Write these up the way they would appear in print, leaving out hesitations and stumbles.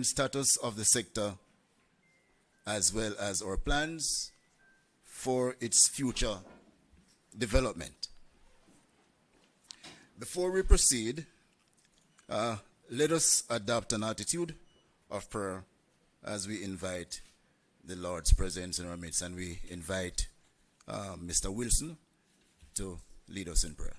current status of the sector as well as our plans for its future development. Before we proceed, let us adopt an attitude of prayer as we invite the Lord's presence in our midst, and we invite Mr. Wilson to lead us in prayer.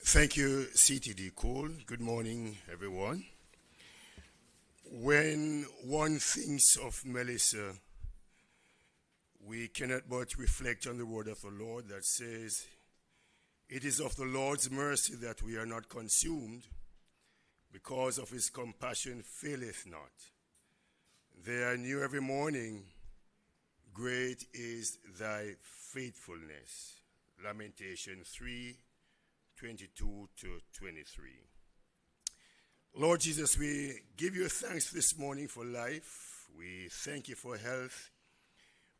Thank you, CTD Cole. Good morning, everyone. When one thinks of Melissa, we cannot but reflect on the word of the Lord that says, "It is of the Lord's mercy that we are not consumed, because of his compassion faileth not. They are new every morning. Great is thy faithfulness." Lamentation 3:22-23. Lord Jesus, we give you thanks this morning for life. We thank you for health.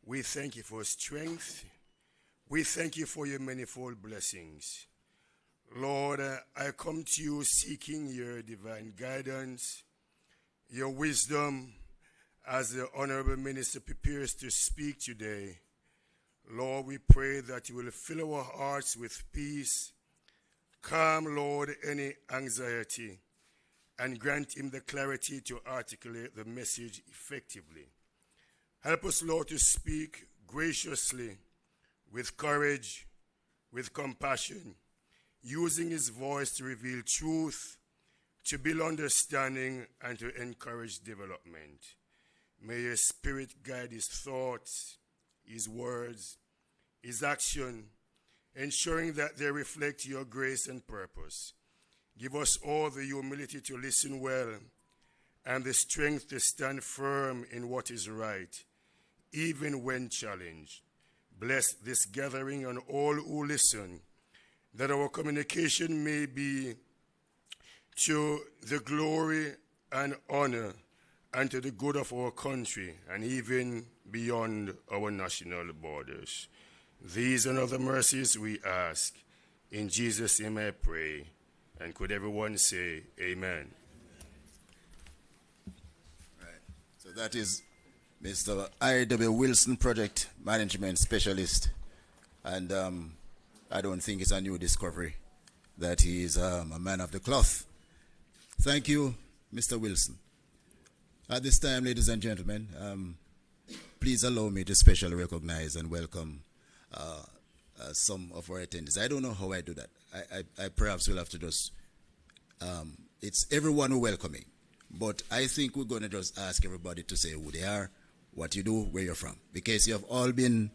We thank you for strength. We thank you for your manifold blessings. Lord, I come to you seeking your divine guidance, your wisdom, as the honorable minister prepares to speak today. Lord, we pray that you will fill our hearts with peace, calm, Lord, any anxiety, and grant him the clarity to articulate the message effectively. Help us, Lord, to speak graciously, with courage, with compassion, using his voice to reveal truth, to build understanding, and to encourage development. May your spirit guide his thoughts, his words, his action, ensuring that they reflect your grace and purpose. Give us all the humility to listen well and the strength to stand firm in what is right, even when challenged. Bless this gathering and all who listen, that our communication may be to the glory and honor and to the good of our country and even beyond our national borders. These and other mercies we ask. In Jesus' name I pray. And could everyone say amen? Right. So that is Mr. I.W. Wilson, Project Management Specialist. And I don't think it's a new discovery that he is a man of the cloth. Thank you, Mr. Wilson. At this time, ladies and gentlemen, please allow me to specially recognize and welcome some of our attendees. I don't know how I do that. I perhaps will have to just, it's everyone who welcoming. But I think we're going to just ask everybody to say who they are, what you do, where you're from, because you have all been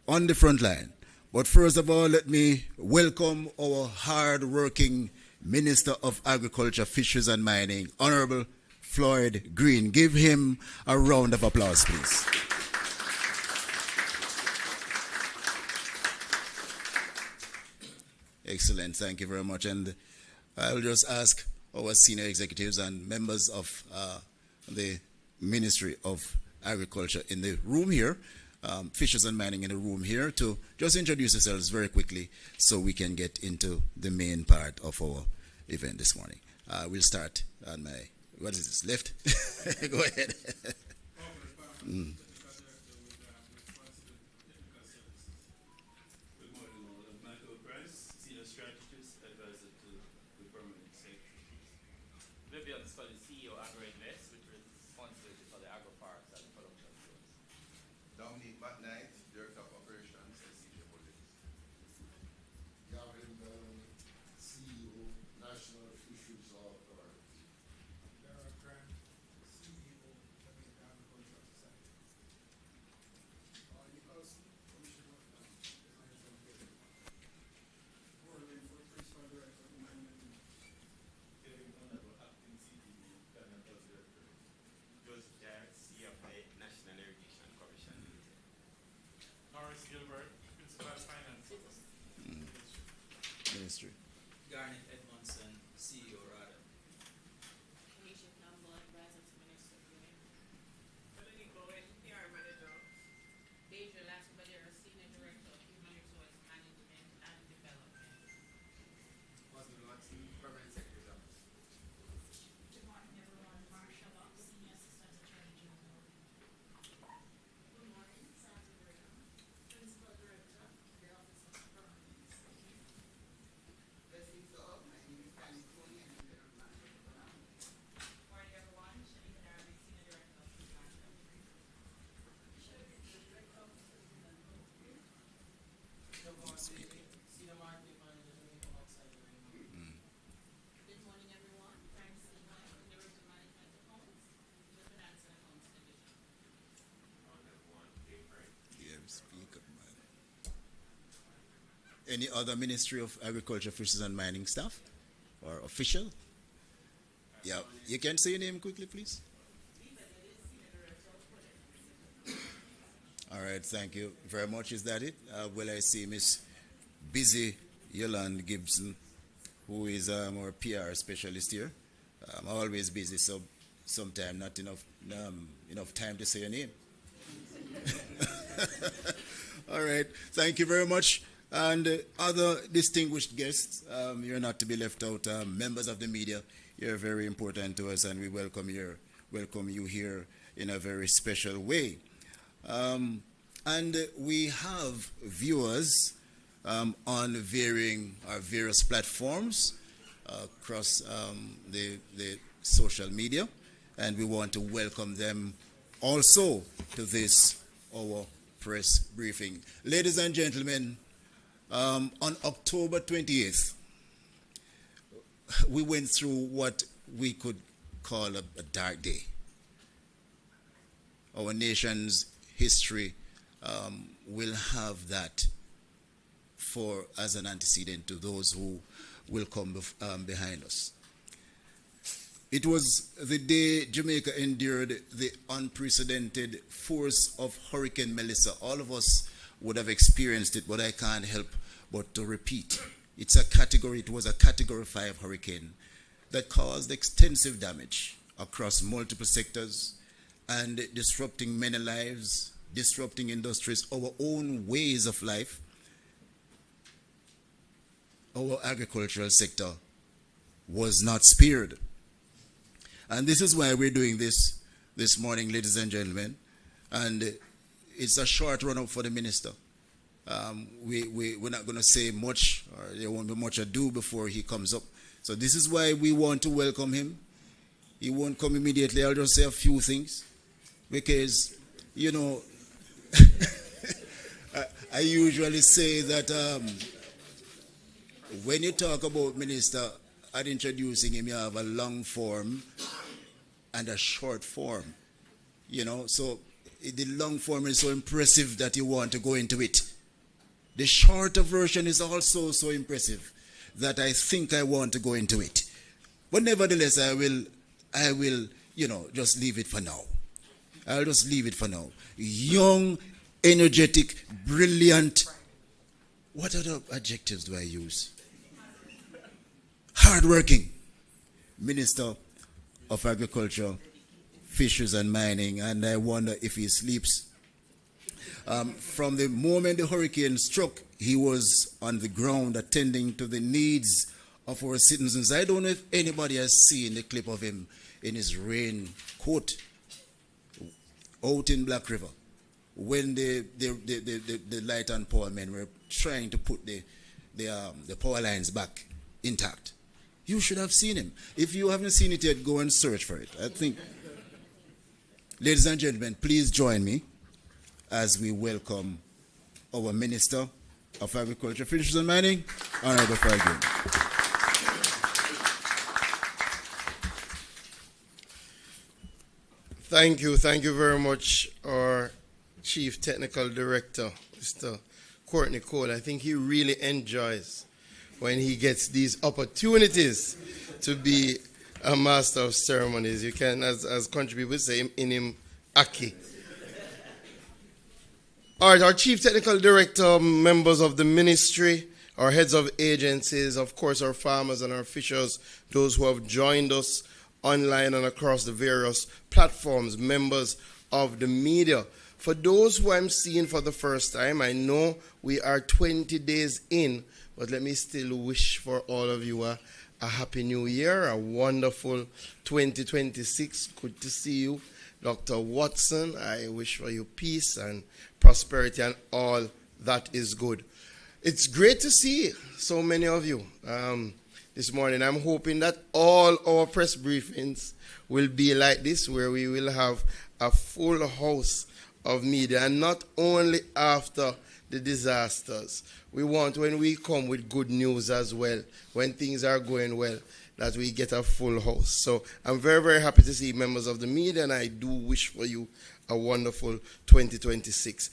on the front line. But first of all, let me welcome our hard-working Minister of Agriculture, Fisheries and Mining, Honorable Floyd Green. Give him a round of applause, please. Excellent, thank you very much. And I'll just ask our senior executives and members of the Ministry of Agriculture in the room here, Fisheries and Mining in the room here, to just introduce yourselves very quickly so we can get into the main part of our event this morning. We'll start on my, what is this, left? Go ahead. any other Ministry of Agriculture, Fisheries and Mining staff or official? Yeah, you can say your name quickly, please. All right, thank you very much. Is that it? Well, I see Miss Busy Yolande Gibson, who is our PR specialist here. I'm always busy, so sometimes not enough time to say your name. All right, thank you very much. And other distinguished guests, you're not to be left out. Members of the media, you're very important to us, and we welcome you here in a very special way. And we have viewers on various platforms across the social media, and we want to welcome them also to this, our press briefing. Ladies and gentlemen, on October 28th, we went through what we could call a dark day. Our nation's history will have that as an antecedent to those who will come behind us. It was the day Jamaica endured the unprecedented force of Hurricane Melissa. All of us would have experienced it, but I can't help but to repeat. It was a Category 5 hurricane that caused extensive damage across multiple sectors and disrupting many lives, disrupting industries, our own ways of life. Our agricultural sector was not spared. And this is why we're doing this morning, ladies and gentlemen. And it's a short run-up for the minister. We're not going to say much, or there won't be much ado before he comes up. So this is why we want to welcome him. He won't come immediately. I'll just say a few things. Because, you know, I usually say that when you talk about minister, at introducing him, you have a long form and a short form. You know, so the long form is so impressive that you want to go into it. The shorter version is also so impressive that I think I want to go into it. But nevertheless, I will, you know, just leave it for now. I'll just leave it for now. Young, energetic, brilliant. What other adjectives do I use? Hardworking Minister of Agriculture, Fisheries and Mining, and I wonder if he sleeps. From the moment the hurricane struck, he was on the ground attending to the needs of our citizens. I don't know if anybody has seen the clip of him in his raincoat out in Black River when the light and power men were trying to put the power lines back intact. You should have seen him. If you haven't seen it yet, go and search for it. I think, ladies and gentlemen, please join me as we welcome our Minister of Agriculture, Fisheries and Mining, Honorable Franklin. Thank you very much, our Chief Technical Director, Mr. Courtney Cole. I think he really enjoys when he gets these opportunities to be a master of ceremonies. You can, as country people say, in him, Aki. All right, our Chief Technical Director, members of the ministry, our heads of agencies, of course, our farmers and our fishers, those who have joined us online and across the various platforms, members of the media. For those who I'm seeing for the first time, I know we are 20 days in, but let me still wish for all of you a happy new year, a wonderful 2026. Good to see you. Dr. Watson, I wish for you peace and prosperity and all that is good. It's great to see so many of you this morning. I'm hoping that all our press briefings will be like this, where we will have a full house of media, and not only after the disasters. We want, when we come with good news as well, when things are going well, that we get a full house. So I'm very, very happy to see members of the media, and I do wish for you a wonderful 2026.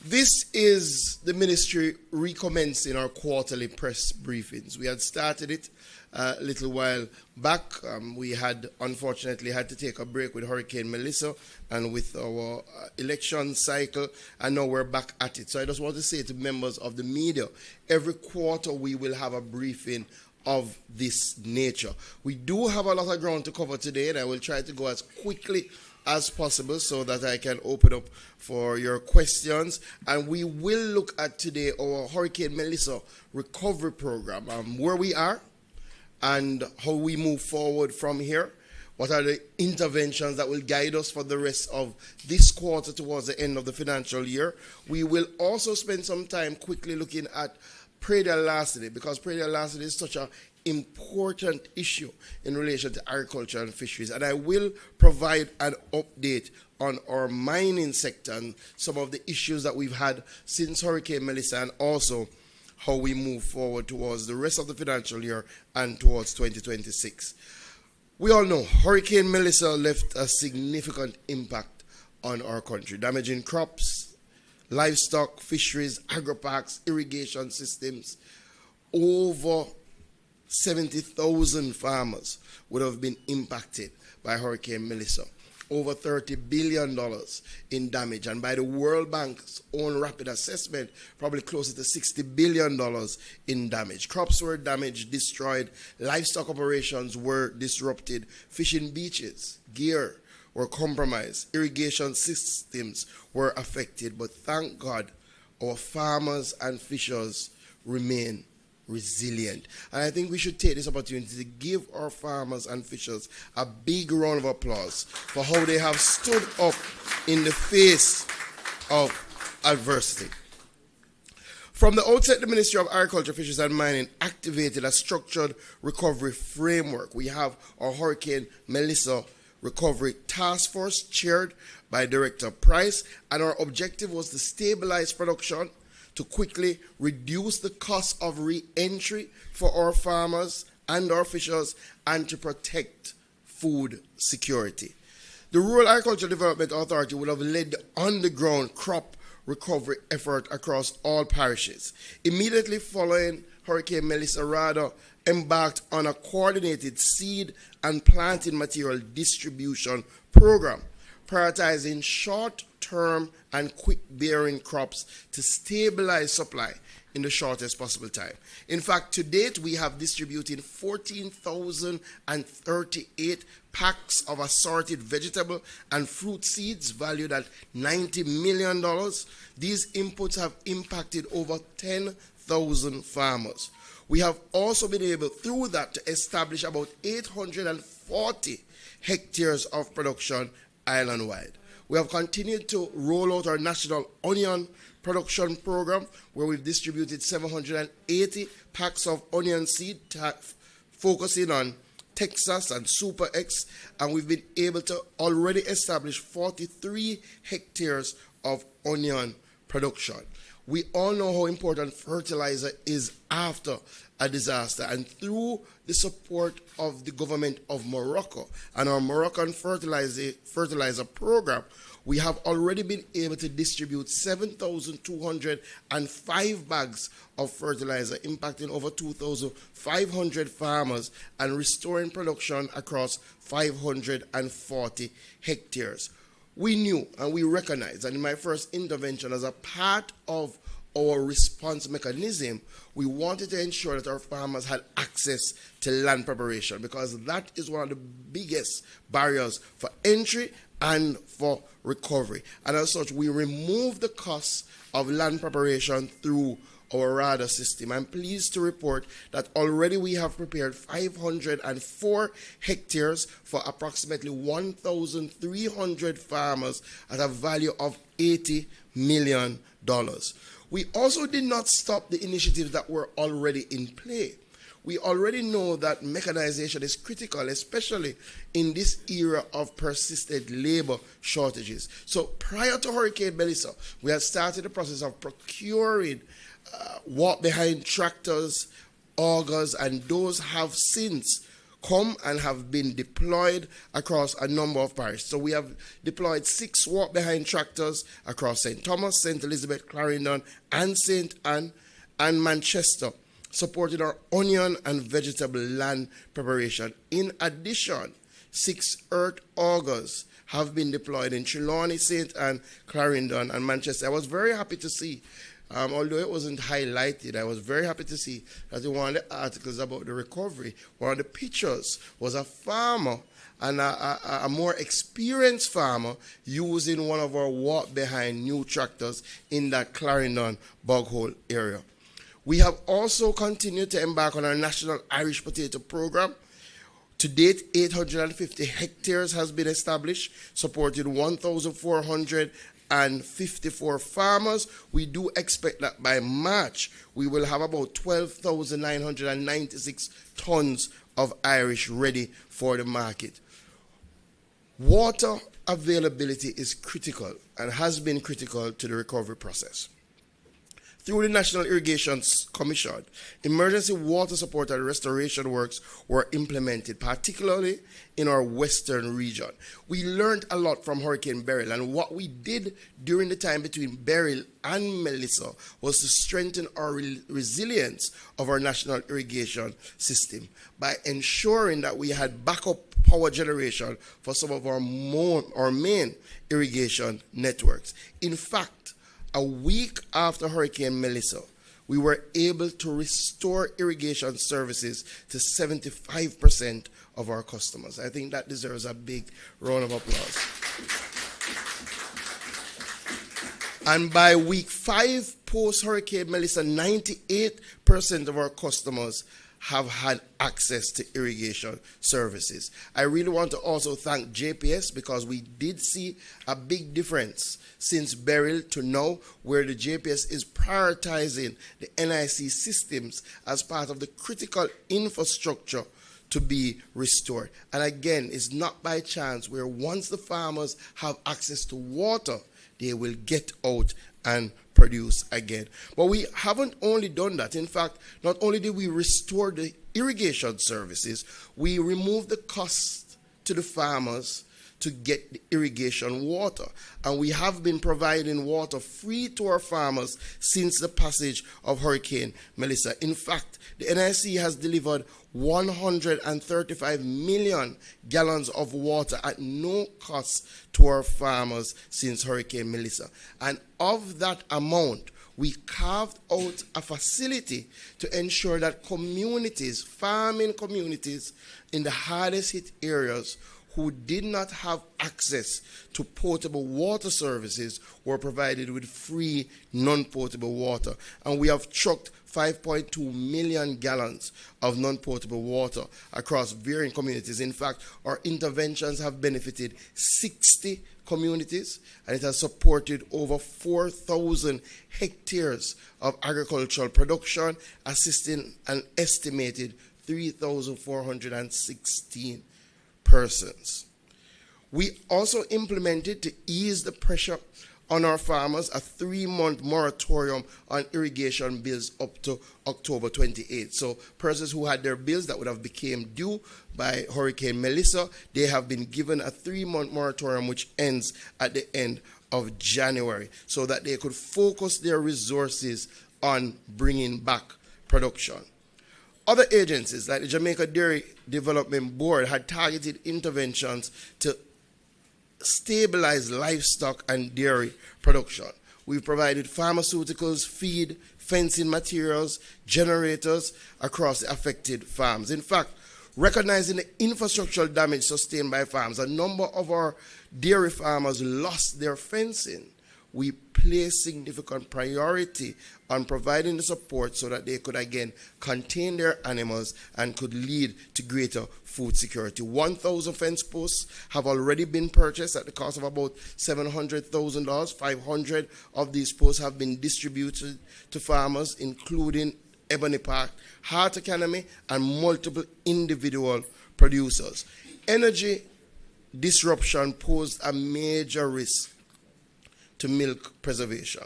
This is the ministry recommencing our quarterly press briefings. We had started it a little while back. We had unfortunately had to take a break with Hurricane Melissa and with our election cycle, and now we're back at it. So I just want to say to members of the media, every quarter we will have a briefing of this nature. We do have a lot of ground to cover today, and I will try to go as quickly as possible so that I can open up for your questions. And we will look at today our Hurricane Melissa recovery program, where we are and how we move forward from here. What are the interventions that will guide us for the rest of this quarter towards the end of the financial year? We will also spend some time quickly looking at Pray-Dia-Last-Day, because Pray-Dia-Last-Day is such an important issue in relation to agriculture and fisheries. And I will provide an update on our mining sector and some of the issues that we've had since Hurricane Melissa, and also how we move forward towards the rest of the financial year and towards 2026. We all know Hurricane Melissa left a significant impact on our country, damaging crops, livestock, fisheries, agri-parks, irrigation systems. Over 70,000 farmers would have been impacted by Hurricane Melissa. Over $30 billion in damage, and by the World Bank's own rapid assessment, probably closer to $60 billion in damage. Crops were damaged, destroyed, livestock operations were disrupted, fishing beaches, gear were compromised, irrigation systems were affected, but thank God our farmers and fishers remain resilient. And I think we should take this opportunity to give our farmers and fishers a big round of applause for how they have stood up in the face of adversity. From the outset, the Ministry of Agriculture, Fisheries and Mining activated a structured recovery framework. We have our Hurricane Melissa Recovery Task Force chaired by Director Price, and our objective was to stabilize production, to quickly reduce the cost of re-entry for our farmers and our fishers, and to protect food security. The Rural Agricultural Development Authority would have led the underground crop recovery effort across all parishes. Immediately following Hurricane Melissa, RADA embarked on a coordinated seed and planting material distribution program, prioritizing short-term and quick-bearing crops to stabilize supply in the shortest possible time. In fact, to date, we have distributed 14,038 packs of assorted vegetable and fruit seeds valued at $90 million. These inputs have impacted over 10,000 farmers. We have also been able, through that, to establish about 840 hectares of production island-wide. We have continued to roll out our national onion production program, where we've distributed 780 packs of onion seed, focusing on Texas and Super X, and we've been able to already establish 43 hectares of onion production. We all know how important fertilizer is after a disaster, and through the support of the government of Morocco and our Moroccan fertilizer program, we have already been able to distribute 7,205 bags of fertilizer, impacting over 2,500 farmers and restoring production across 540 hectares. We knew and we recognized that in my first intervention, as a part of our response mechanism, we wanted to ensure that our farmers had access to land preparation, because that is one of the biggest barriers for entry and for recovery. And as such, we removed the costs of land preparation through our RADA system. I'm pleased to report that already we have prepared 504 hectares for approximately 1,300 farmers at a value of $80 million. We also did not stop the initiatives that were already in play. We already know that mechanization is critical, especially in this era of persistent labor shortages. So prior to Hurricane Melissa, we had started the process of procuring walk-behind tractors, augers, and those have since come and have been deployed across a number of parishes. So we have deployed 6 walk-behind tractors across St. Thomas, St. Elizabeth, Clarendon, and St. Anne, and Manchester, supporting our onion and vegetable land preparation. In addition, 6 earth augers have been deployed in Trelawney, St. Anne, Clarendon, and Manchester. I was very happy to see, although it wasn't highlighted, I was very happy to see that in one of the articles about the recovery, one of the pictures was a farmer and a more experienced farmer using one of our walk-behind new tractors in that Clarendon bog hole area. We have also continued to embark on our National Irish Potato Program. To date, 850 hectares has been established, supporting 1,454 farmers. We do expect that by March, we will have about 12,996 tons of Irish ready for the market. Water availability is critical and has been critical to the recovery process. Through the National Irrigation Commission, emergency water support and restoration works were implemented, particularly in our western region. We learned a lot from Hurricane Beryl, and what we did during the time between Beryl and Melissa was to strengthen our resilience of our national irrigation system by ensuring that we had backup power generation for some of our main irrigation networks. In fact, a week after Hurricane Melissa, we were able to restore irrigation services to 75% of our customers. I think that deserves a big round of applause. And by week 5 post-Hurricane Melissa, 98% of our customers have had access to irrigation services. I really want to also thank JPS because we did see a big difference since Beryl to now, where the JPS is prioritizing the NIC systems as part of the critical infrastructure to be restored. And again, it's not by chance, where once the farmers have access to water, they will get out and produce again. But we haven't only done that. In fact, not only did we restore the irrigation services, we removed the cost to the farmers to get the irrigation water. And we have been providing water free to our farmers since the passage of Hurricane Melissa. In fact, the NIC has delivered 135 million gallons of water at no cost to our farmers since Hurricane Melissa. And of that amount, we carved out a facility to ensure that communities, farming communities in the hardest hit areas who did not have access to potable water services were provided with free non-potable water. And we have trucked 5.2 million gallons of non-potable water across varying communities. In fact, our interventions have benefited 60 communities, and it has supported over 4,000 hectares of agricultural production, assisting an estimated 3,416 persons. We also implemented, to ease the pressure on our farmers, a 3-month moratorium on irrigation bills up to October 28th. So persons who had their bills that would have became due by Hurricane Melissa, they have been given a 3-month moratorium which ends at the end of January, so that they could focus their resources on bringing back production. Other agencies like the Jamaica Dairy Development Board had targeted interventions to stabilize livestock and dairy production. We've provided pharmaceuticals, feed, fencing materials, generators across the affected farms. In fact, recognizing the infrastructural damage sustained by farms, a number of our dairy farmers lost their fencing. We place significant priority on providing the support so that they could again contain their animals and could lead to greater food security. 1,000 fence posts have already been purchased at the cost of about $700,000. 500 of these posts have been distributed to farmers, including Ebony Park, Heart Academy, and multiple individual producers. Energy disruption posed a major risk to milk preservation.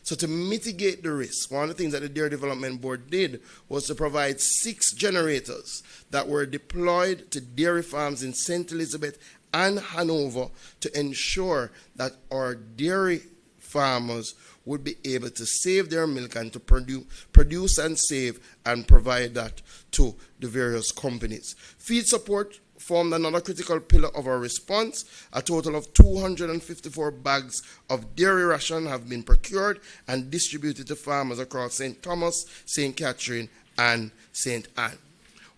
So to mitigate the risk, one of the things that the Dairy Development Board did was to provide 6 generators that were deployed to dairy farms in St. Elizabeth and Hanover to ensure that our dairy farmers would be able to save their milk and to produce and save and provide that to the various companies. Feed support formed another critical pillar of our response. A total of 254 bags of dairy ration have been procured and distributed to farmers across St. Thomas, St. Catherine, and St. Anne.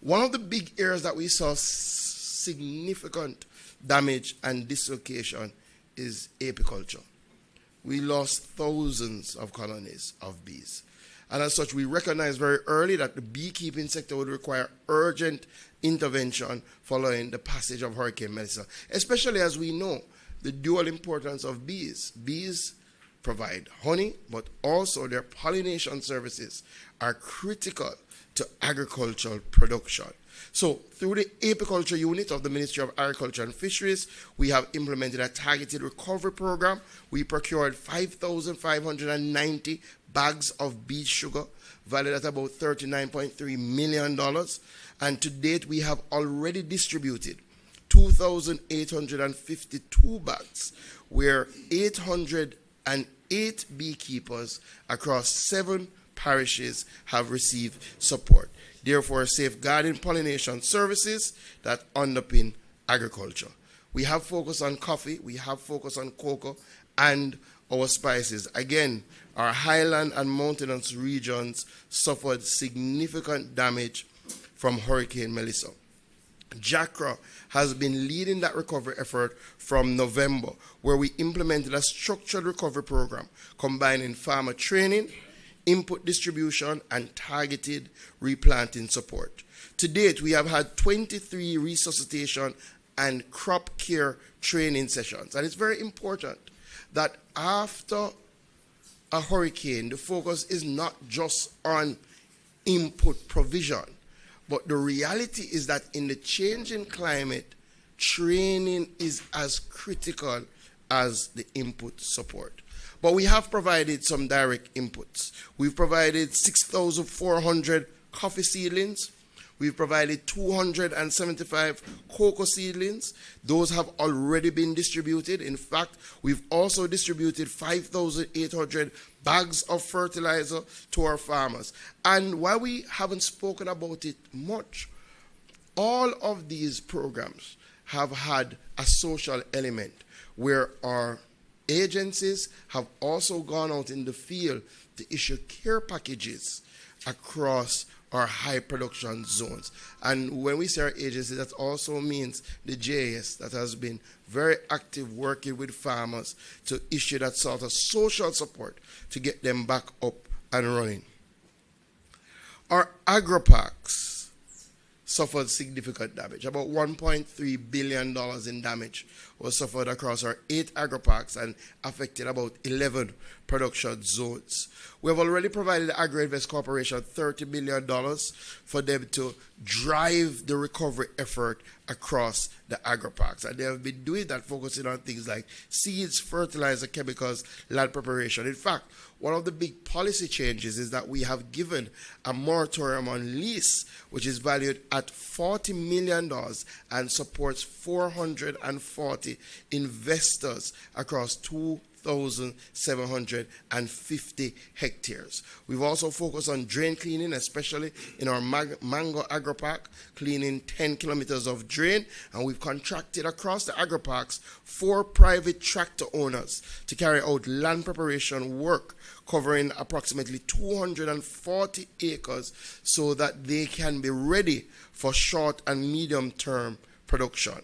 One of the big areas that we saw significant damage and dislocation is apiculture. We lost thousands of colonies of bees. And as such, we recognized very early that the beekeeping sector would require urgent intervention following the passage of Hurricane Melissa, especially as we know the dual importance of bees. Bees provide honey, but also their pollination services are critical to agricultural production. So through the apiculture unit of the Ministry of Agriculture and Fisheries, we have implemented a targeted recovery program. We procured 5,590 bags of beet sugar, valued at about $39.3 million. And to date, we have already distributed 2,852 bags, where 808 beekeepers across 7 parishes have received support. Therefore, safeguarding pollination services that underpin agriculture. We have focused on coffee, we have focused on cocoa, and our spices. Again, our highland and mountainous regions suffered significant damage from Hurricane Melissa. JACRA has been leading that recovery effort from November, where we implemented a structured recovery program combining farmer training, input distribution, and targeted replanting support. To date, we have had 23 resuscitation and crop care training sessions. And it's very important that after a hurricane, the focus is not just on input provision, but the reality is that in the changing climate, training is as critical as the input support. But we have provided some direct inputs. We've provided 6,400 coffee seedlings. We've provided 275 cocoa seedlings. Those have already been distributed. In fact, we've also distributed 5,800 bags of fertilizer to our farmers. And while we haven't spoken about it much, all of these programs have had a social element where our agencies have also gone out in the field to issue care packages across our high production zones. And when we say our agencies, that also means the JAS that has been very active working with farmers to issue that sort of social support to get them back up and running. Our agri-parks suffered significant damage. About $1.3 billion in damage was suffered across our 8 agri-parks and affected about 11 production zones. We have already provided the Agri-Invest Corporation $30 million for them to drive the recovery effort across the agri-parks. And they have been doing that, focusing on things like seeds, fertilizer, chemicals, land preparation. In fact, one of the big policy changes is that we have given a moratorium on lease, which is valued at $40 million and supports 440 investors across 2,750 hectares. We've also focused on drain cleaning, especially in our Mango Agri-Park, cleaning 10 kilometers of drain, and we've contracted across the agri-parks 4 private tractor owners to carry out land preparation work covering approximately 240 acres so that they can be ready for short and medium term production.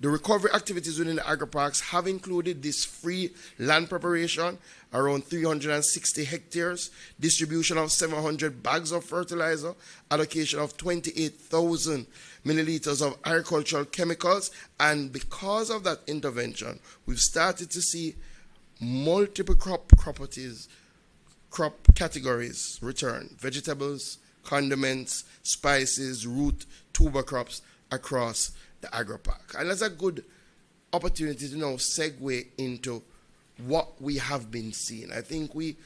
The recovery activities within the agri-parks have included this free land preparation, around 360 hectares, distribution of 700 bags of fertilizer, allocation of 28,000 milliliters of agricultural chemicals, and because of that intervention, we've started to see multiple crop categories return: vegetables, condiments, spices, root, tuber crops across the agri-park. And that's a good opportunity to now segue into what we have been seeing. I think we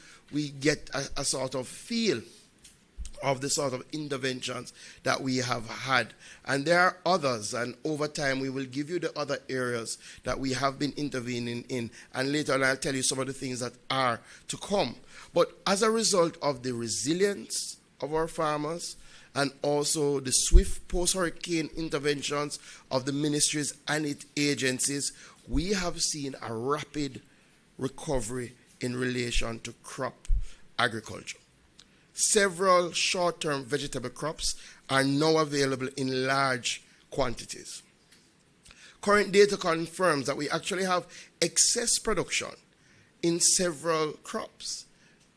get a sort of feel of the sort of interventions that we have had. And there are others, and over time we will give you the other areas that we have been intervening in, and later on I'll tell you some of the things that are to come. But as a result of the resilience of our farmers, and also the swift post-hurricane interventions of the ministries and its agencies, we have seen a rapid recovery in relation to crop agriculture. Several short-term vegetable crops are now available in large quantities. Current data confirms that we actually have excess production in several crops.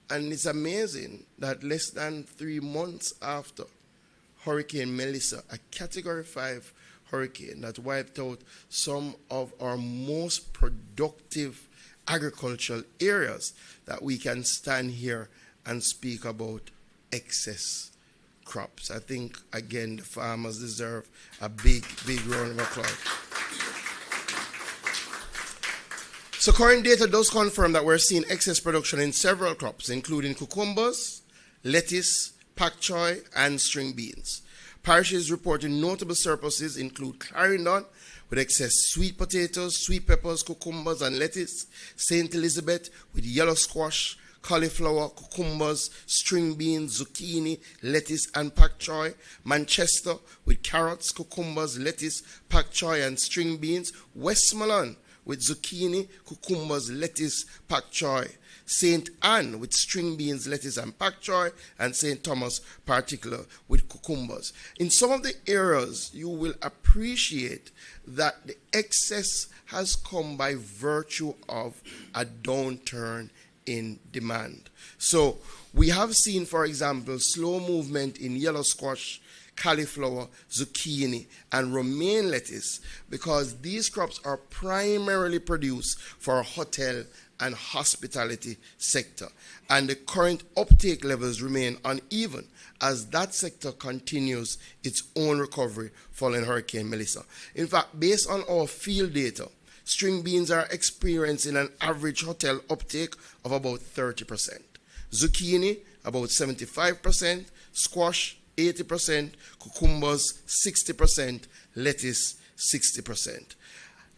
And it's amazing that less than 3 months after Hurricane Melissa, a Category 5 hurricane that wiped out some of our most productive agricultural areas, that we can stand here and speak about excess crops. I think, again, the farmers deserve a big, big round of applause. So current data does confirm that we're seeing excess production in several crops, including cucumbers, lettuce, pak choy, and string beans. Parishes reporting notable surpluses include Clarendon, with excess sweet potatoes, sweet peppers, cucumbers, and lettuce; St. Elizabeth with yellow squash, cauliflower, cucumbers, string beans, zucchini, lettuce, and pak choy; Manchester with carrots, cucumbers, lettuce, pak choy, and string beans; Westmoreland with zucchini, cucumbers, lettuce, pak choy; St. Anne with string beans, lettuce, and pak choy; and St. Thomas particular with cucumbers. In some of the areas, you will appreciate that the excess has come by virtue of a downturn in demand. So we have seen, for example, slow movement in yellow squash, cauliflower, zucchini, and romaine lettuce, because these crops are primarily produced for hotel and hospitality sector, and the current uptake levels remain uneven as that sector continues its own recovery following Hurricane Melissa. In fact, based on our field data, string beans are experiencing an average hotel uptake of about 30%, zucchini about 75%, squash 80%, cucumbers 60%, lettuce 60%.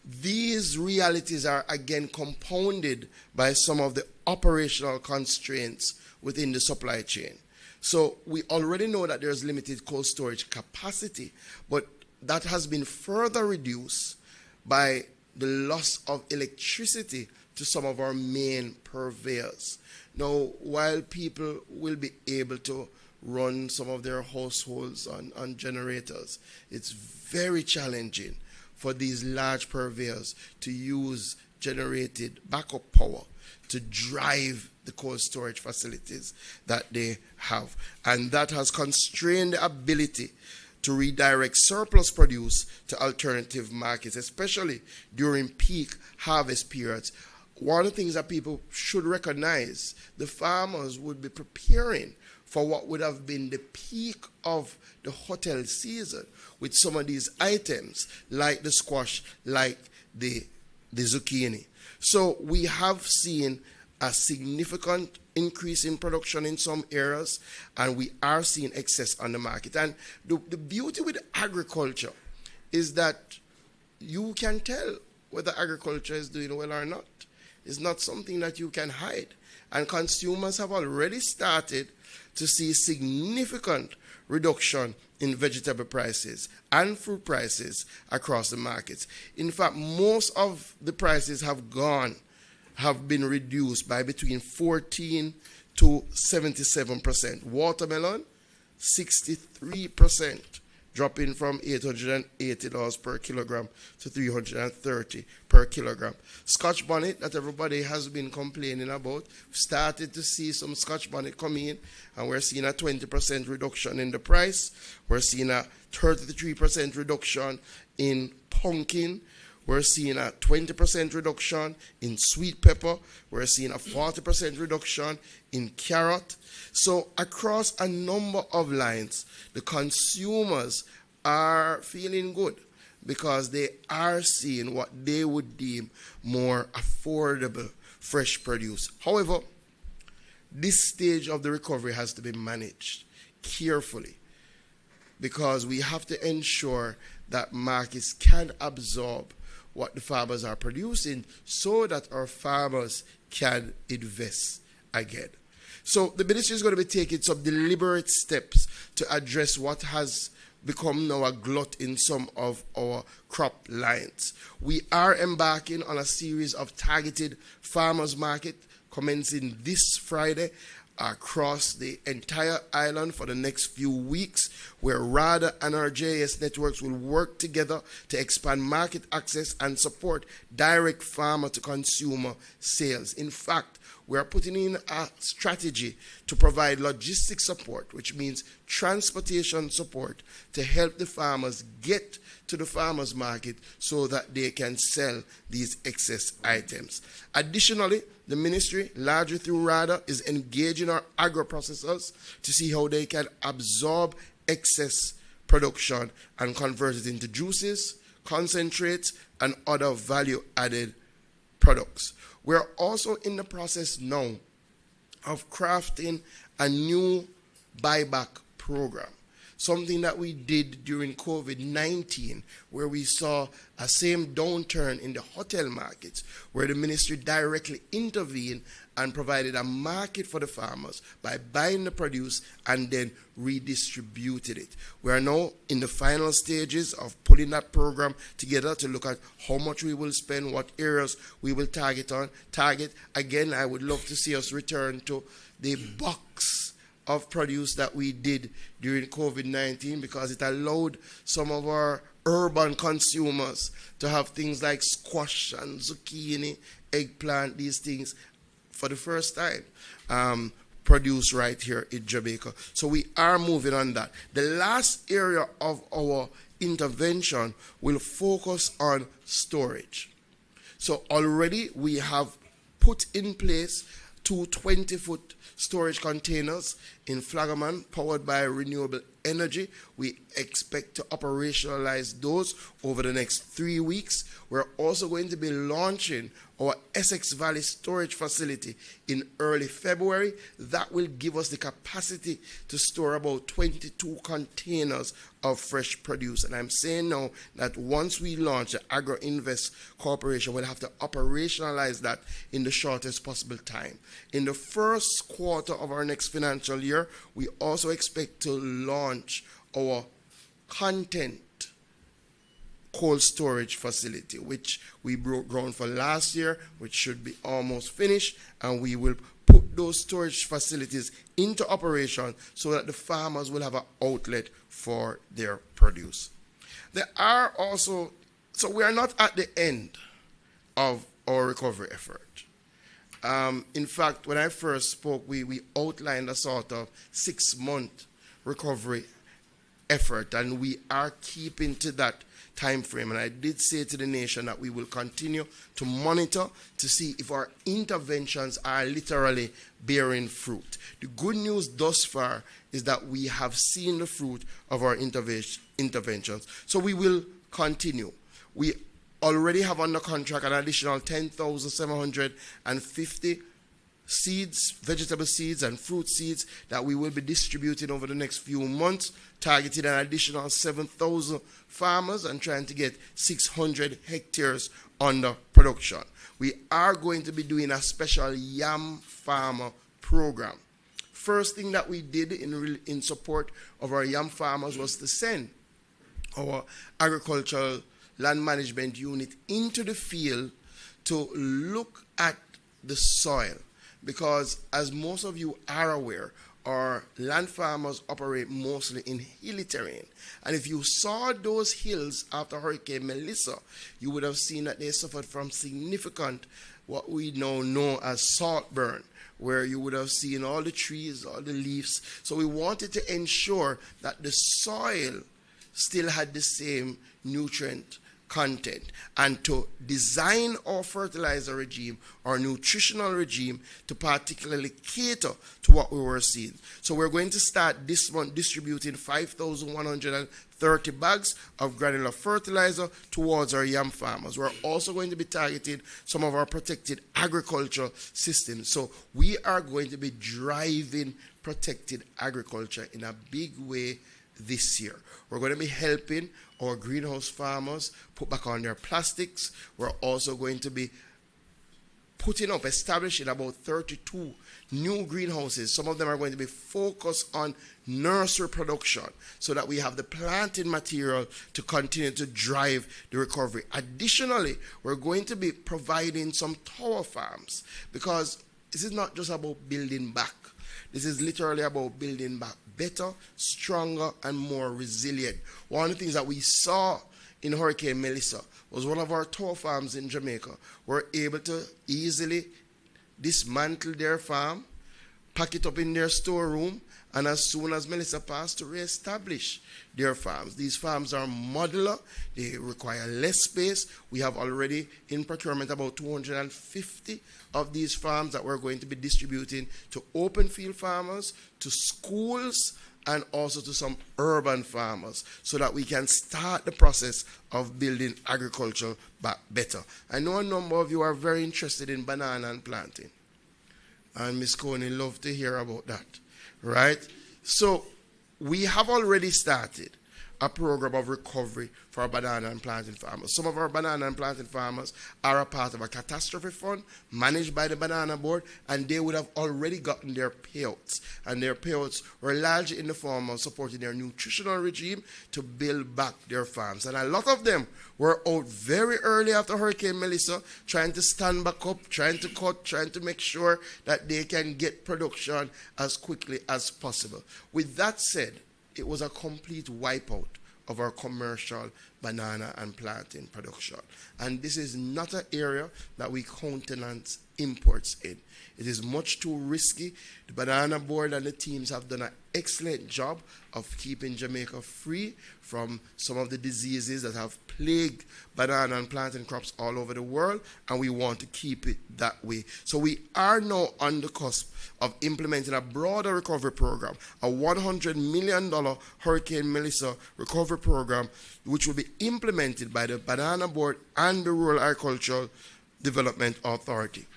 These realities are again compounded by some of the operational constraints within the supply chain. So we already know that there's limited cold storage capacity, but that has been further reduced by the loss of electricity to some of our main purveyors. Now, while people will be able to run some of their households on generators, it's very challenging for these large purveyors to use generated backup power to drive the cold storage facilities that they have. And that has constrained the ability to redirect surplus produce to alternative markets, especially during peak harvest periods. One of the things that people should recognize, the farmers would be preparing for what would have been the peak of the hotel season with some of these items, like the squash, like the zucchini. So we have seen a significant increase in production in some areas, and we are seeing excess on the market. And the beauty with agriculture is that you can tell whether agriculture is doing well or not. It's not something that you can hide. And consumers have already started to see significant reduction in vegetable prices and fruit prices across the markets. In fact, most of the prices have been reduced by between 14 to 77%. Watermelon, 63%, dropping from $880 per kilogram to $330 per kilogram. Scotch bonnet that everybody has been complaining about, started to see some Scotch bonnet come in, and we're seeing a 20% reduction in the price. We're seeing a 33% reduction in pumpkin. We're seeing a 20% reduction in sweet pepper. We're seeing a 40% reduction in carrot. So across a number of lines, the consumers are feeling good because they are seeing what they would deem more affordable fresh produce. However, this stage of the recovery has to be managed carefully because we have to ensure that markets can absorb what the farmers are producing so that our farmers can invest again. So the ministry is going to be taking some deliberate steps to address what has become now a glut in some of our crop lines. We are embarking on a series of targeted farmers market commencing this Friday across the entire island for the next few weeks, where RADA and our JS networks will work together to expand market access and support direct farmer-to-consumer sales. In fact, we are putting in a strategy to provide logistics support, which means transportation support to help the farmers get to the farmers market so that they can sell these excess items. Additionally, the ministry, largely through RADA, is engaging our agro-processors to see how they can absorb excess production and convert it into juices, concentrates, and other value-added products. We're also in the process now of crafting a new buyback program, something that we did during COVID-19, where we saw a same downturn in the hotel markets, where the ministry directly intervened and provided a market for the farmers by buying the produce and then redistributed it. We are now in the final stages of putting that program together to look at how much we will spend, what areas we will target. Again, I would love to see us return to the box of produce that we did during COVID-19, because it allowed some of our urban consumers to have things like squash and zucchini, eggplant, these things for the first time produced right here in Jamaica. So we are moving on that. The last area of our intervention will focus on storage. So already we have put in place 2 20-foot storage containers in Flagaman, powered by renewable energy. We expect to operationalize those over the next 3 weeks. We're also going to be launching our Essex Valley storage facility in early February. That will give us the capacity to store about 22 containers of fresh produce. And I'm saying now that once we launch the Agro Invest Corporation, we'll have to operationalize that in the shortest possible time. In the first quarter of our next financial year, we also expect to launch our content cold storage facility, which we broke ground for last year, which should be almost finished, and we will put those storage facilities into operation so that the farmers will have an outlet for their produce. There are also, so we are not at the end of our recovery effort. In fact, when I first spoke, we outlined a sort of 6-month recovery effort, and we are keeping to that time frame. And I did say to the nation that we will continue to monitor to see if our interventions are literally bearing fruit. The good news thus far is that we have seen the fruit of our interventions. So we will continue. We already have under contract an additional 10,750 seeds, vegetable seeds and fruit seeds that we will be distributing over the next few months, targeting an additional 7,000 farmers and trying to get 600 hectares under production. We are going to be doing a special yam farmer program. First thing that we did in support of our yam farmers was to send our agricultural land management unit into the field to look at the soil. Because as most of you are aware, our land farmers operate mostly in hilly terrain. And if you saw those hills after Hurricane Melissa, you would have seen that they suffered from significant, what we now know as salt burn, where you would have seen all the trees, all the leaves. So we wanted to ensure that the soil still had the same nutrient content and to design our fertilizer regime, our nutritional regime, to particularly cater to what we were seeing. So we're going to start this month distributing 5,130 bags of granular fertilizer towards our yam farmers. We're also going to be targeting some of our protected agriculture systems. So we are going to be driving protected agriculture in a big way this year. We're going to be helping our greenhouse farmers put back on their plastics. We're also going to be establishing about 32 new greenhouses. Some of them are going to be focused on nursery production so that we have the planting material to continue to drive the recovery. Additionally, we're going to be providing some tower farms, because this is not just about building back. This is literally about building back better, stronger, and more resilient. One of the things that we saw in Hurricane Melissa was one of our tower farms in Jamaica were able to easily dismantle their farm, pack it up in their storeroom, and as soon as Melissa passed, to reestablish their farms. These farms are modular. They require less space. We have already in procurement about 250 of these farms that we're going to be distributing to open field farmers, to schools, and also to some urban farmers, so that we can start the process of building agriculture back better. I know a number of you are very interested in banana and planting. And Ms. Coney love to hear about that, right? So we have already started a program of recovery for our banana and planting farmers. Some of our banana and planting farmers are a part of a catastrophe fund managed by the Banana Board, and they would have already gotten their payouts. And their payouts were largely in the form of supporting their nutritional regime to build back their farms. And a lot of them were out very early after Hurricane Melissa, trying to stand back up, trying to cut, trying to make sure that they can get production as quickly as possible. With that said, it was a complete wipeout of our commercial banana and planting production. And this is not an area that we countenance imports in. It is much too risky. The Banana Board and the teams have done an excellent job of keeping Jamaica free from some of the diseases that have plagued banana and planting crops all over the world, and we want to keep it that way. So we are now on the cusp of implementing a broader recovery program, a $100 million Hurricane Melissa recovery program, which will be implemented by the Banana Board and the Rural Agricultural Development Authority.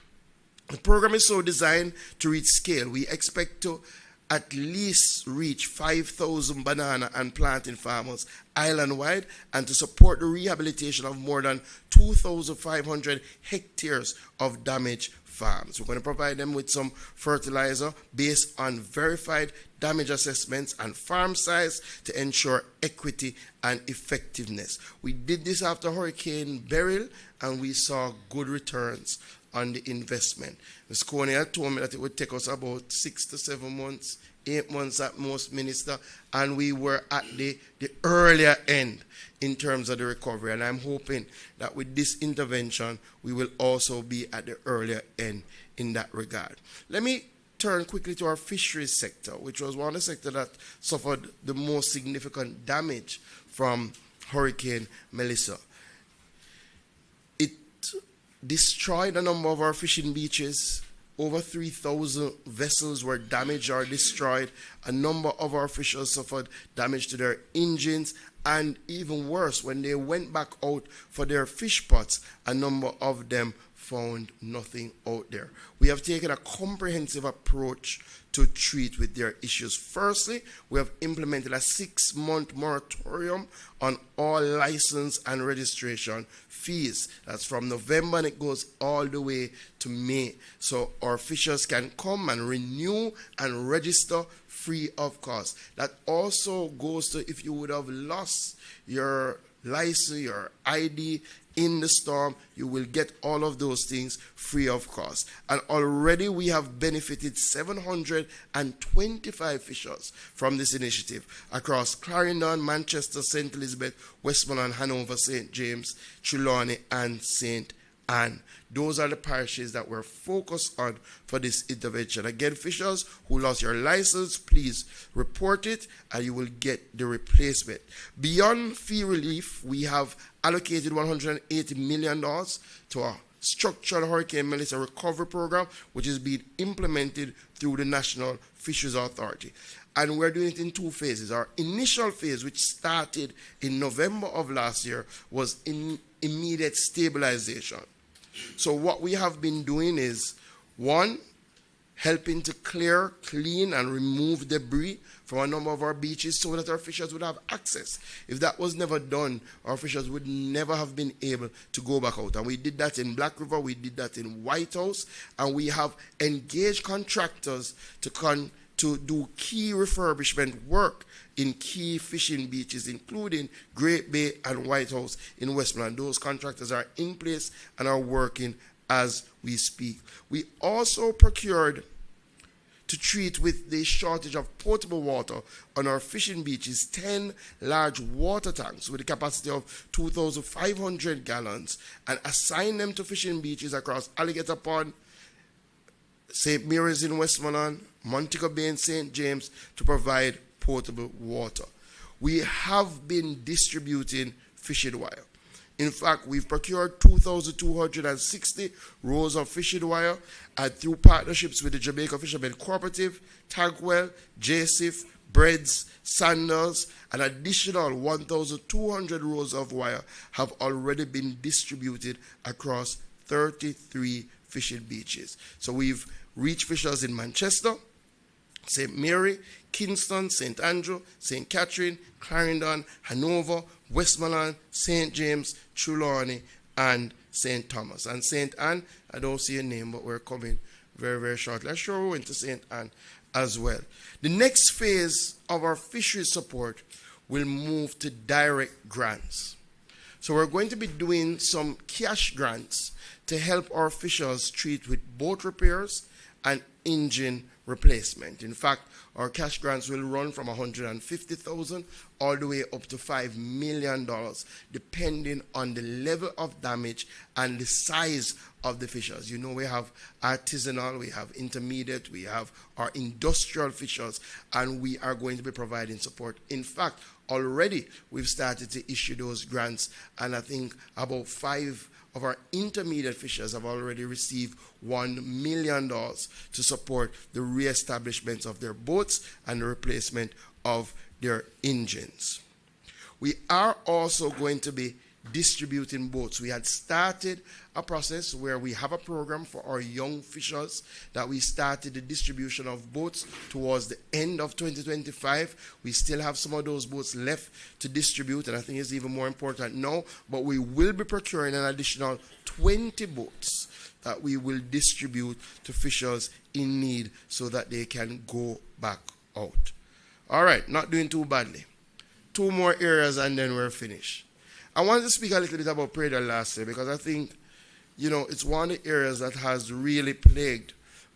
The program is so designed to reach scale. We expect to at least reach 5,000 banana and planting farmers island-wide, and to support the rehabilitation of more than 2,500 hectares of damaged farms. We're going to provide them with some fertilizer based on verified damage assessments and farm size to ensure equity and effectiveness. We did this after Hurricane Beryl, and we saw good returns on the investment. Ms. Coney had told me that it would take us about 6 to 7 months, 8 months at most, Minister, and we were at the earlier end in terms of the recovery. And I'm hoping that with this intervention, we will also be at the earlier end in that regard. Let me turn quickly to our fisheries sector, which was one of the sectors that suffered the most significant damage from Hurricane Melissa. It destroyed a number of our fishing beaches. Over 3,000 vessels were damaged or destroyed. A number of our fishers suffered damage to their engines, and even worse, when they went back out for their fish pots, a number of them found nothing out there. We have taken a comprehensive approach to treat with their issues. Firstly, we have implemented a 6-month moratorium on all license and registration fees. That's from November, and it goes all the way to May. So our fishers can come and renew and register free of cost. That also goes to if you would have lost your license, your ID in the storm, you will get all of those things free of cost. And already we have benefited 725 fishers from this initiative across Clarendon, Manchester, St. Elizabeth, Westmoreland, Hanover, St. James, Trelawney, and St. and those are the parishes that we're focused on for this intervention. Again, fishers who lost your license, please report it and you will get the replacement. Beyond fee relief, we have allocated $180 million to our structured Hurricane Melissa recovery program, which is being implemented through the National Fisheries Authority. And we're doing it in two phases. Our initial phase, which started in November of last year, was in immediate stabilization. So what we have been doing is, one, helping to clear, clean, and remove debris from a number of our beaches so that our fishers would have access. If that was never done, our fishers would never have been able to go back out. And we did that in Black River, we did that in White House, and we have engaged contractors to do key refurbishment work in key fishing beaches, including Great Bay and White House in Westmoreland. Those contractors are in place and are working as we speak. We also procured, to treat with the shortage of potable water on our fishing beaches, 10 large water tanks with a capacity of 2,500 gallons, and assign them to fishing beaches across Alligator Pond, St. Mary's in Westmoreland, Montego Bay and St. James to provide potable water. We have been distributing fishing wire. In fact, we've procured 2,260 rows of fishing wire through partnerships with the Jamaica Fishermen Cooperative, Tagwell, JSIF, Breads, Sandals. An additional 1,200 rows of wire have already been distributed across 33 fishing beaches. So we've reached fishers in Manchester, St. Mary, Kingston, St. Andrew, St. Catherine, Clarendon, Hanover, Westmoreland, St. James, Trelawney, and St. Thomas. And St. Anne, I don't see a name, but we're coming very, very shortly. I'm sure we went to St. Anne as well. The next phase of our fisheries support will move to direct grants. So we're going to be doing some cash grants to help our fishers treat with boat repairs and engine replacement. In fact, our cash grants will run from $150,000 all the way up to $5 million, depending on the level of damage and the size of the fishers. You know, we have artisanal, we have intermediate, we have our industrial fishers, and we are going to be providing support. In fact, already we've started to issue those grants, and I think about 5 of our intermediate fishers have already received $1 million to support the reestablishment of their boats and the replacement of their engines. We are also going to be distributing boats. We had started a process where we have a program for our young fishers that we started the distribution of boats towards the end of 2025. We still have some of those boats left to distribute, and I think it's even more important now, but we will be procuring an additional 20 boats that we will distribute to fishers in need so that they can go back out. All right, not doing too badly. 2 more areas and then we're finished. I wanted to speak a little bit about Prairie del Lastre because I think, you know, it's one of the areas that has really plagued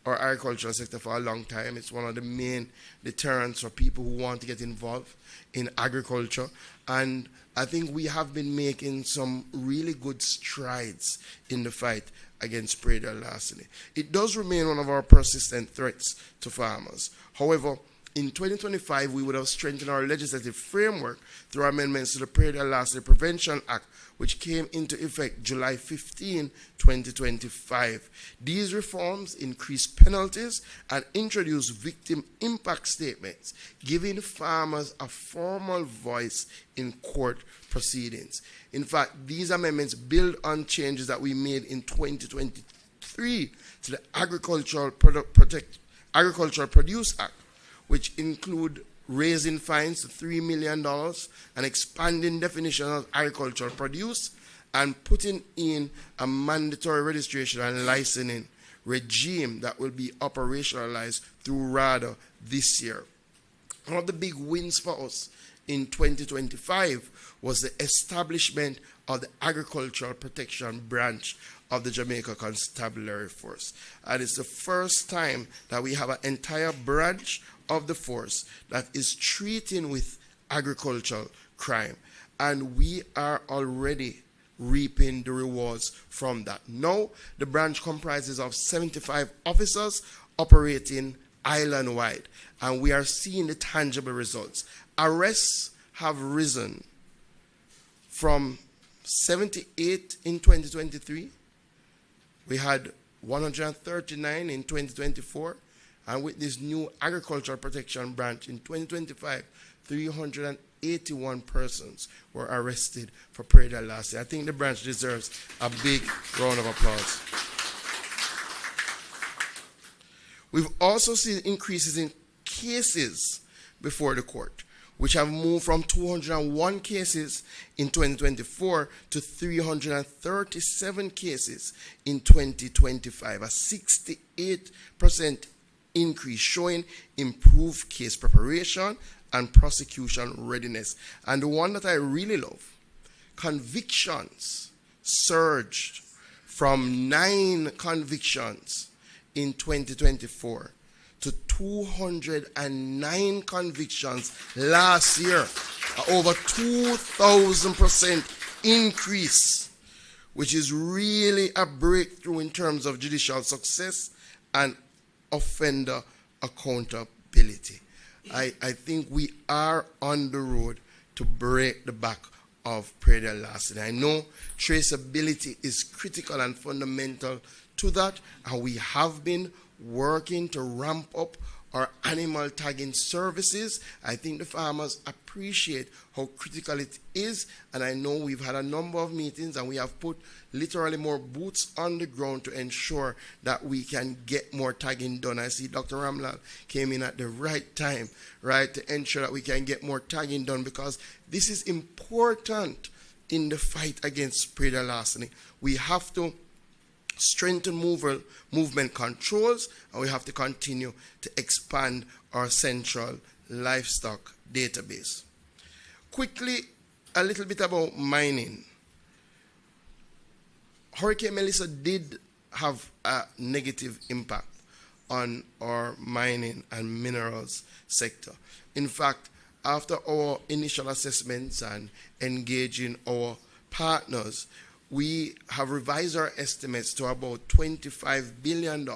our agricultural sector for a long time. It's one of the main deterrents for people who want to get involved in agriculture. And I think we have been making some really good strides in the fight against Prairie del Lastre. It does remain one of our persistent threats to farmers. However, in 2025, we would have strengthened our legislative framework through amendments to the Prairie del Lastre Prevention Act, which came into effect July 15, 2025. These reforms increase penalties and introduce victim impact statements, giving farmers a formal voice in court proceedings. In fact, these amendments build on changes that we made in 2023 to the Agricultural Produce Act, which include raising fines to $3 million and expanding definition of agricultural produce and putting in a mandatory registration and licensing regime that will be operationalized through RADA this year. One of the big wins for us in 2025 was the establishment of the Agricultural Protection Branch of the Jamaica Constabulary Force. And it's the first time that we have an entire branch of the force that is treating with agricultural crime. And we are already reaping the rewards from that. Now, the branch comprises of 75 officers operating island-wide, and we are seeing the tangible results. Arrests have risen from 78 in 2023. We had 139 in 2024, and with this new agricultural protection branch in 2025, 381 persons were arrested for Prairie last year. I think the branch deserves a big round of applause. We've also seen increases in cases before the court, which have moved from 201 cases in 2024 to 337 cases in 2025, a 68% increase, showing improved case preparation and prosecution readiness. And the one that I really love, convictions surged from 9 convictions in 2024 to 209 convictions last year, over 2,000% increase, which is really a breakthrough in terms of judicial success and offender accountability. I think we are on the road to break the back of Prairie Larceny. I know traceability is critical and fundamental to that, and we have been working to ramp up our animal tagging services. I think the farmers appreciate how critical it is, and I know we've had a number of meetings and we have put literally more boots on the ground to ensure that we can get more tagging done. I see Dr. Ramlal came in at the right time, right, to ensure that we can get more tagging done, because this is important in the fight against Prairie larceny. We have to strengthen movement controls, and we have to continue to expand our central livestock database. Quickly, a little bit about mining. Hurricane Melissa did have a negative impact on our mining and minerals sector. In fact, after our initial assessments and engaging our partners, we have revised our estimates to about $25 billion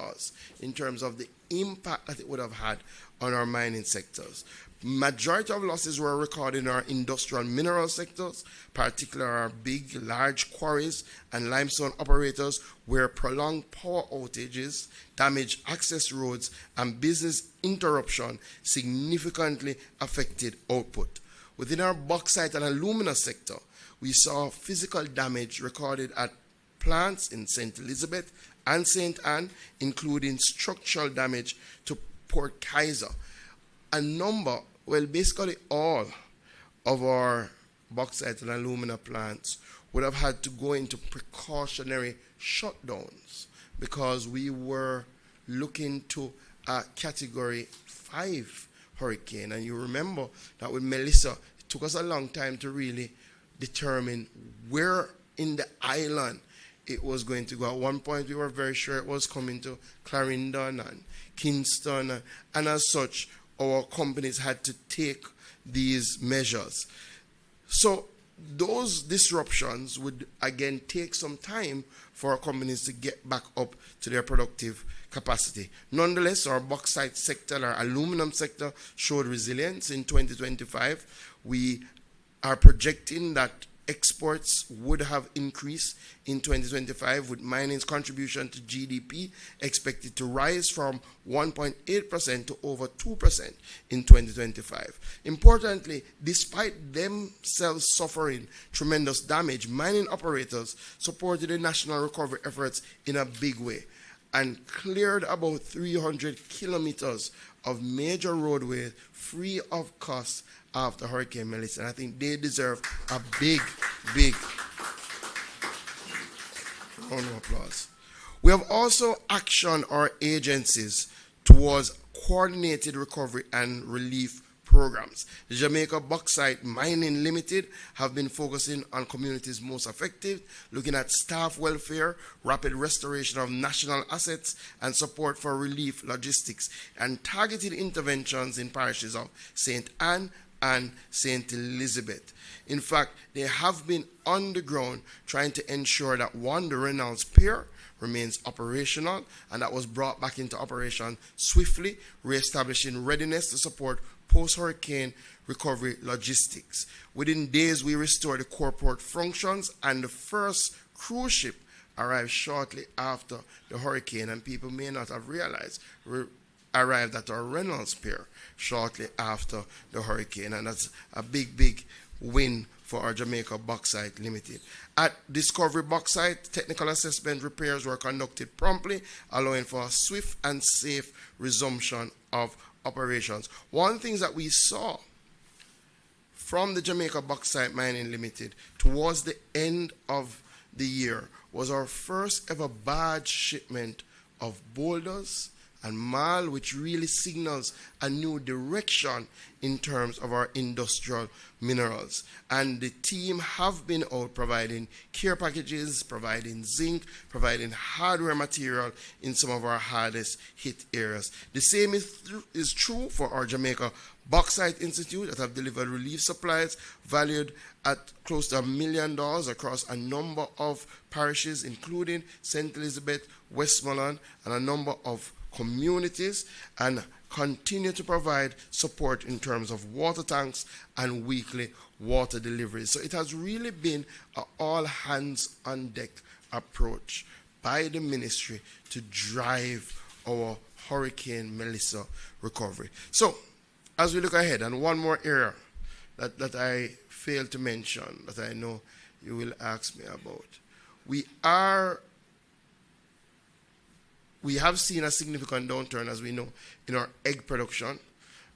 in terms of the impact that it would have had on our mining sectors. Majority of losses were recorded in our industrial mineral sectors, particularly our big, large quarries and limestone operators, where prolonged power outages, damaged access roads, and business interruption significantly affected output. Within our bauxite and alumina sector, we saw physical damage recorded at plants in St. Elizabeth and St. Anne, including structural damage to Port Kaiser. A number, well, basically all of our bauxite and alumina plants would have had to go into precautionary shutdowns because we were looking to a Category 5 hurricane. And you remember that with Melissa, it took us a long time to really determine where in the island it was going to go. At one point, we were very sure it was coming to Clarendon and Kingston, and as such, our companies had to take these measures. So those disruptions would again take some time for our companies to get back up to their productive capacity. Nonetheless, our bauxite sector, our aluminum sector showed resilience in 2025. We are projecting that exports would have increased in 2025, with mining's contribution to GDP expected to rise from 1.8% to over 2% in 2025. Importantly, despite themselves suffering tremendous damage, mining operators supported the national recovery efforts in a big way and cleared about 300 kilometers of major roadways free of cost after Hurricane Melissa. And I think they deserve a big, big round of applause. We have also actioned our agencies towards coordinated recovery and relief programs. The Jamaica Bauxite Mining Limited have been focusing on communities most affected, looking at staff welfare, rapid restoration of national assets, and support for relief logistics, and targeted interventions in parishes of St. Anne and St. Elizabeth. In fact, they have been on the ground trying to ensure that one, the Reynolds Pier remains operational, and that was brought back into operation swiftly, reestablishing readiness to support post-hurricane recovery logistics. Within days, we restored the core port functions, and the first cruise ship arrived shortly after the hurricane, and people may not have realized arrived at our Reynolds Pier shortly after the hurricane, and that's a big win for our Jamaica Bauxite Limited. At Discovery Bauxite, technical assessment repairs were conducted promptly, allowing for a swift and safe resumption of operations. One thing that we saw from the Jamaica Bauxite Mining Limited towards the end of the year was our first ever barge shipment of boulders and marl, which really signals a new direction in terms of our industrial minerals. And the team have been out providing care packages, providing zinc, providing hardware material in some of our hardest hit areas. The same is true for our Jamaica Bauxite Institute that have delivered relief supplies valued at close to $1 million across a number of parishes, including St. Elizabeth, Westmoreland, and a number of communities, and continue to provide support in terms of water tanks and weekly water deliveries. So it has really been an all hands on deck approach by the ministry to drive our Hurricane Melissa recovery. So as we look ahead, and one more area that I failed to mention that I know you will ask me about, we have seen a significant downturn, as we know, in our egg production,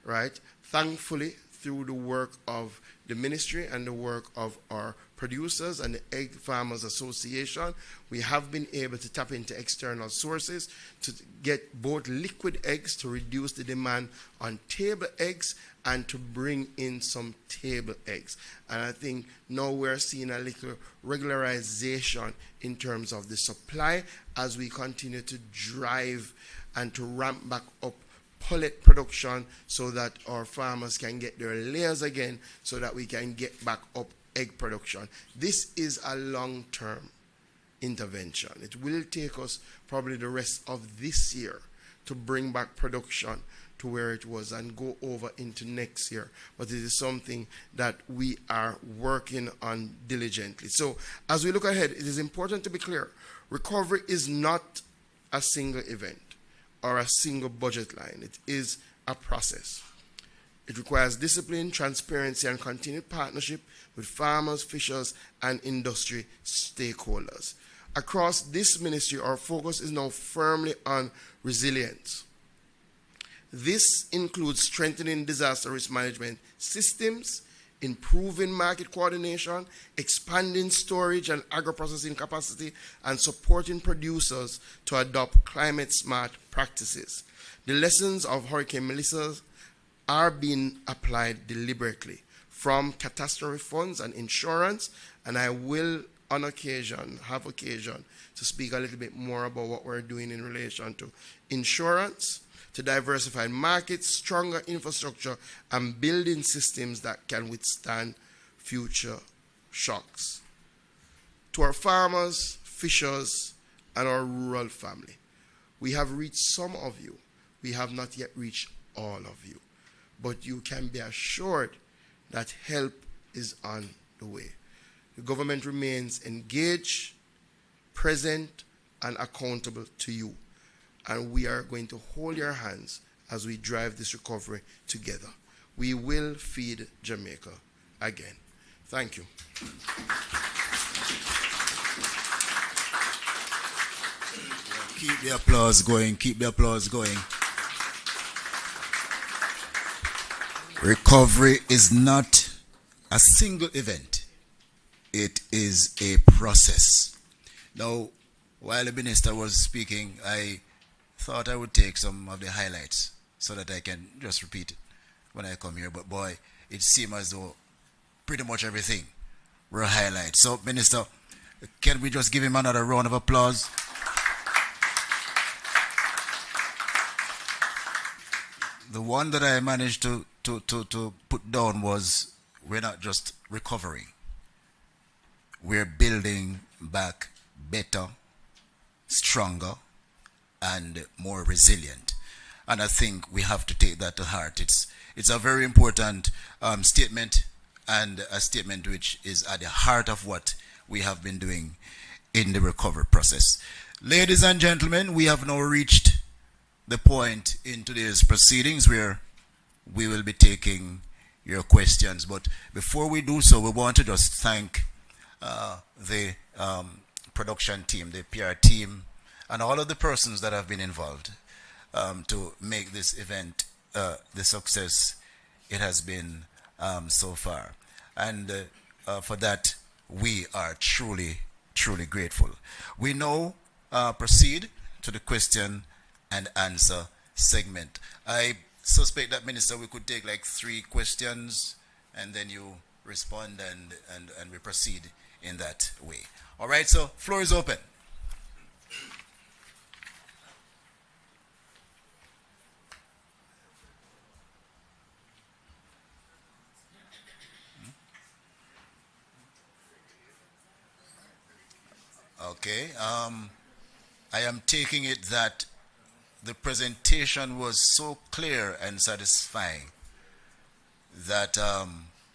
right? Thankfully, through the work of the ministry and the work of our producers and the Egg Farmers Association, we have been able to tap into external sources to get both liquid eggs to reduce the demand on table eggs and to bring in some table eggs. And I think now we're seeing a little regularization in terms of the supply as we continue to drive and to ramp back up pullet production so that our farmers can get their layers again, so that we can get back up egg production. This is a long-term intervention. It will take us probably the rest of this year to bring back production to where it was and go over into next year. But it is something that we are working on diligently. So as we look ahead, it is important to be clear. Recovery is not a single event or a single budget line. It is a process. It requires discipline, transparency, and continued partnership with farmers, fishers, and industry stakeholders. Across this ministry, our focus is now firmly on resilience. This includes strengthening disaster risk management systems, improving market coordination, expanding storage and agro-processing capacity, and supporting producers to adopt climate-smart practices. The lessons of Hurricane Melissa are being applied deliberately from catastrophe funds and insurance, and I will have occasion to speak a little bit more about what we're doing in relation to insurance, to diversified markets, stronger infrastructure, and building systems that can withstand future shocks. To our farmers, fishers, and our rural family, we have reached some of you. We have not yet reached all of you. But you can be assured that help is on the way. The government remains engaged, present, and accountable to you. And we are going to hold your hands as we drive this recovery together. We will feed Jamaica again. Thank you. Keep the applause going. Keep the applause going. Recovery is not a single event. It is a process. Now, while the minister was speaking, I thought I would take some of the highlights so that I can just repeat it when I come here. But boy, it seemed as though pretty much everything were highlights. So, Minister, can we just give him another round of applause? The one that I managed to put down was, we're not just recovering. We're building back better, stronger, and more resilient. And I think we have to take that to heart. It's a very important statement, and a statement which is at the heart of what we have been doing in the recovery process. Ladies and gentlemen, we have now reached the point in today's proceedings where we will be taking your questions. But before we do so, we want to just thank the production team, the PR team, and all of the persons that have been involved to make this event the success it has been so far. And for that, we are truly, truly grateful. We now proceed to the question and answer segment. I suspect that, Minister, we could take like 3 questions and then you respond, and we proceed in that way. All right, so floor is open. Okay, I am taking it that the presentation was so clear and satisfying that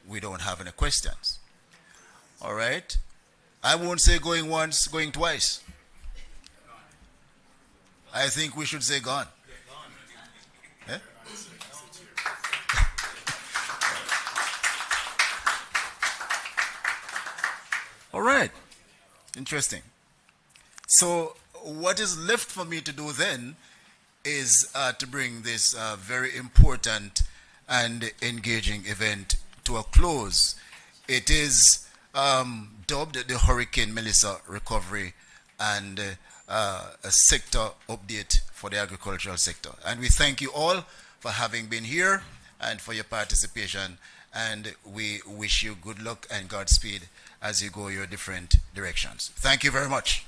we don't have any questions. All right, I won't say going once, going twice. I think we should say gone. Eh? All right, interesting. So what is left for me to do then is to bring this very important and engaging event to a close. It is dubbed the Hurricane Melissa Recovery and a sector update for the agricultural sector. And we thank you all for having been here and for your participation. And we wish you good luck and Godspeed as you go your different directions. Thank you very much.